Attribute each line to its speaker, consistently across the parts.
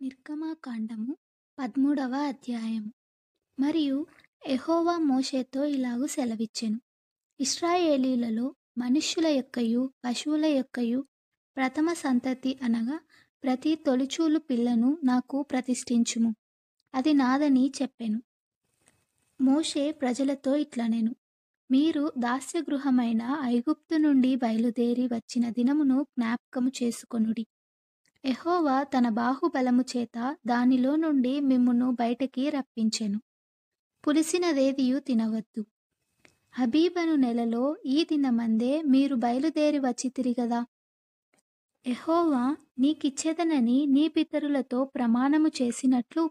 Speaker 1: నిర్గమకాండము 13వ అధ్యాయము. మరియు యెహోవా మోషేతో ఇలాగు సెలవిచ్చెను. ఇశ్రాయేలీయులలో మనుష్యుల యొక్కయు పశువుల యొక్కయు ప్రథమ సంతతి అనగా ప్రతి తొలిచూలు పిల్లను నాకు ప్రతిష్ఠించుము, అది నాదని చెప్పెను. మోషే ప్రజలతో ఇట్లనెను, మీరు దాస్యగృహమైన ఐగుప్తు నుండి బయలుదేరి వచ్చిన దినమును జ్ఞాపకము చేసుకొనుడి. యెహోవా తన బాహుబలము చేత దానిలో నుండి మిమ్మును బయటికి రప్పించెను. పులిసినదేదియు తినవద్దు. అబీబను నెలలో ఈ దినమందే మీరు బయలుదేరి వచ్చితిరి గదా. యెహోవా నీకిచ్చెదనని నీ పితరులతో ప్రమాణము చేసినట్లు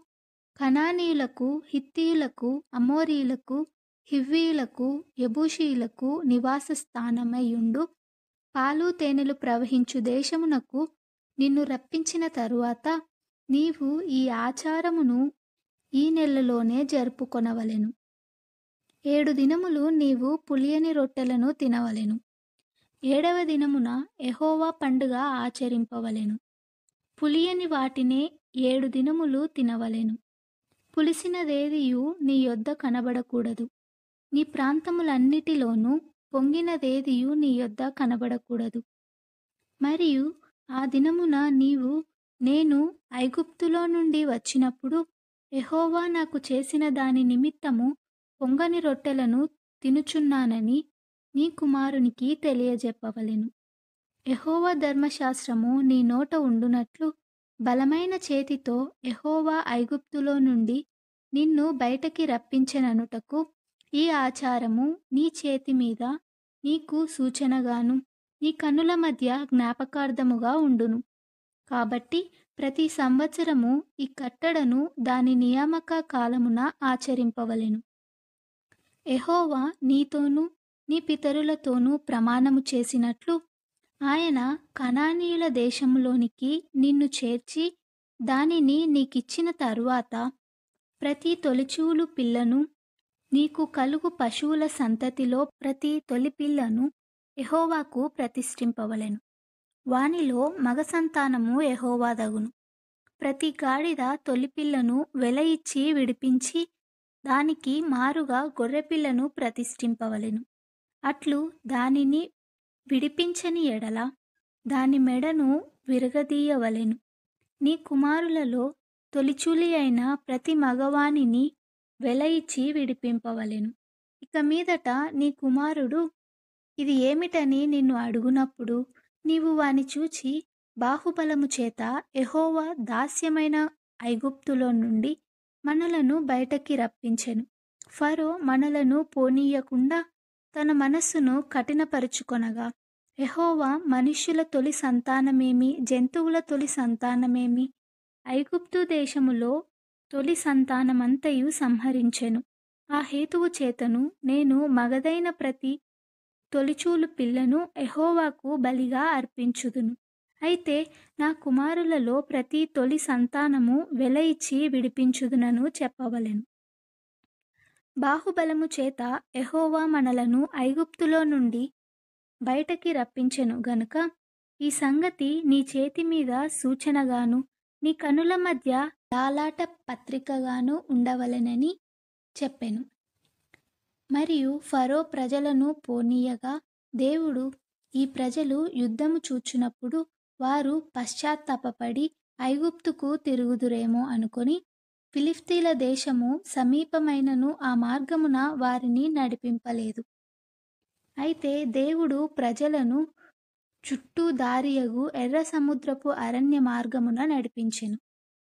Speaker 1: కనానీయులకు, హిత్తీయులకు, అమోరీయులకు, హివ్వీయులకు, యెబూసీయులకు నివాస స్థానమైయుండు పాలు తేనెలు ప్రవహించు దేశమునకు నిన్ను రప్పించిన తరువాత నీవు ఈ ఆచారమును ఈ నెలలోనే జరుపుకొనవలెను. 7 దినములు నీవు పులియని రొట్టెలను తినవలెను. 7వ దినమున యెహోవా పండుగ ఆచరింపవలెను. పులియని వాటినే 7 దినములు తినవలెను. పులిసినదేదియు నీ యొద్ద కనబడకూడదు. నీ ప్రాంతములన్నిటిలోనూ పొంగినదేదియు నీ యొద్ద కనబడకూడదు. మరియు ఆ దినమున నీవు నేను ఐగుప్తులో నుండి వచ్చినప్పుడు యెహోవా నాకు చేసిన దాని నిమిత్తము పొంగని రొట్టెలను తినుచున్నానని నీ కుమారునికి తెలియజెప్పవలెను. యెహోవా ధర్మశాస్త్రము నీ నోట ఉండునట్లు బలమైన చేతితో యెహోవా ఐగుప్తులో నుండి నిన్ను బయటకి రప్పించెననుటకు ఈ ఆచారము నీ చేతి మీద నీకు సూచనగాను నీ కన్నుల మధ్య జ్ఞాపకార్థముగా ఉండును. కాబట్టి ప్రతి సంవత్సరము ఈ కట్టడను దాని నియామక కాలమున ఆచరింపవలెను. యెహోవా నీతోనూ నీ పితరులతోనూ ప్రమాణము చేసినట్లు ఆయన కనానీయుల దేశములోనికి నిన్ను చేర్చి దానిని నీకిచ్చిన తరువాత ప్రతి తొలిచూలు పిల్లను, నీకు కలుగు పశువుల సంతతిలో ప్రతి తొలి పిల్లను యెహోవాకు ప్రతిష్ఠింపవలెను. వానిలో మగ సంతానము యెహోవాదగును. ప్రతి గాడిద తొలిపిల్లను వెల ఇచ్చి విడిపించి దానికి మారుగా గొర్రెపిల్లను ప్రతిష్ఠింపవలెను. అట్లు దానిని విడిపించని ఎడల దాని మెడను విరగదీయవలెను. నీ కుమారులలో తొలిచూలి అయిన ప్రతి మగవానిని వెల ఇచ్చి విడిపింపవలెను. ఇక మీదట నీ కుమారుడు ఇది ఏమిటని నిన్ను అడుగునప్పుడు నీవు వాని చూచి బాహుబలము చేత యెహోవా దాస్యమైన ఐగుప్తులో నుండి మనలను బయటకి రప్పించెను. ఫరో మనలను పోనీయకుండా తన మనస్సును కఠినపరుచుకొనగా యెహోవా మనుష్యుల తొలి సంతానమేమి, జంతువుల తొలి సంతానమేమి, ఐగుప్తు దేశములో తొలి సంతానమంతయు సంహరించెను. ఆ హేతువు చేతను నేను మగదైన ప్రతి తొలిచూలు పిల్లను యెహోవాకు బలిగా అర్పించుదును. అయితే నా కుమారులలో ప్రతి తొలి సంతానము వెల ఇచ్చి విడిపించుదునను చెప్పవలెను. బాహుబలము చేత యెహోవా మనలను ఐగుప్తులో నుండి బయటకి రప్పించెను గనుక ఈ సంగతి నీ చేతి మీద సూచనగాను నీ కనుల మధ్య లాలాట పత్రికగాను ఉండవలెనని చెప్పెను. మరియు ఫరో ప్రజలను పోనీయగా దేవుడు ఈ ప్రజలు యుద్ధము చూచునప్పుడు వారు పశ్చాత్తాపపడి ఐగుప్తుకు తిరుగుదురేమో అనుకొని ఫిలిష్తీయుల దేశము సమీపమైనను ఆ మార్గమున వారిని నడిపింపలేదు. అయితే దేవుడు ప్రజలను చుట్టూ దారియగు ఎర్ర సముద్రపు అరణ్య మార్గమున నడిపించెను.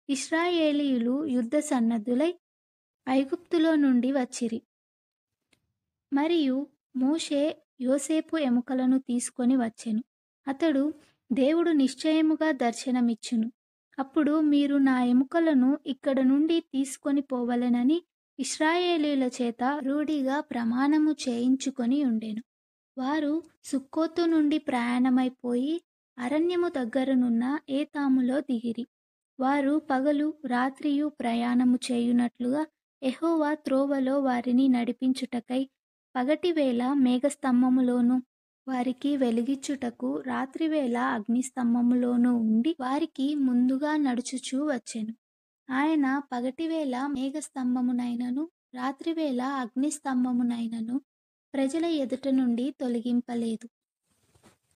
Speaker 1: ఇశ్రాయేలీయులు యుద్ధ సన్నద్ధులై ఐగుప్తులో నుండి వచ్చిరి. మరియు మోషే యోసేపు ఎముకలను తీసుకొని వచ్చెను. అతడు దేవుడు నిశ్చయముగా దర్శనమిచ్చును. అప్పుడు మీరు నా ఎముకలను ఇక్కడ నుండి తీసుకొని పోవలెనని ఇశ్రాయేలీయుల చేత రూఢిగా ప్రమాణము చేయించుకొని ఉండెను. వారు సుక్కోతు నుండి ప్రయాణమైపోయి అరణ్యము దగ్గరనున్న ఏతాములో దిగిరి. వారు పగలు రాత్రియు ప్రయాణము చేయునట్లుగా యెహోవా త్రోవలో వారిని నడిపించుటకై పగటివేళ మేఘస్తంభములోను వారికి వెలుగిచ్చుటకు రాత్రివేళ అగ్నిస్తంభములోను ఉండి వారికి ముందుగా నడుచుచూ వచ్చెను. ఆయన పగటివేళ మేఘస్తంభమునైనను, రాత్రివేళ అగ్నిస్తంభమునైనను ప్రజల ఎదుట నుండి తొలగింపలేదు.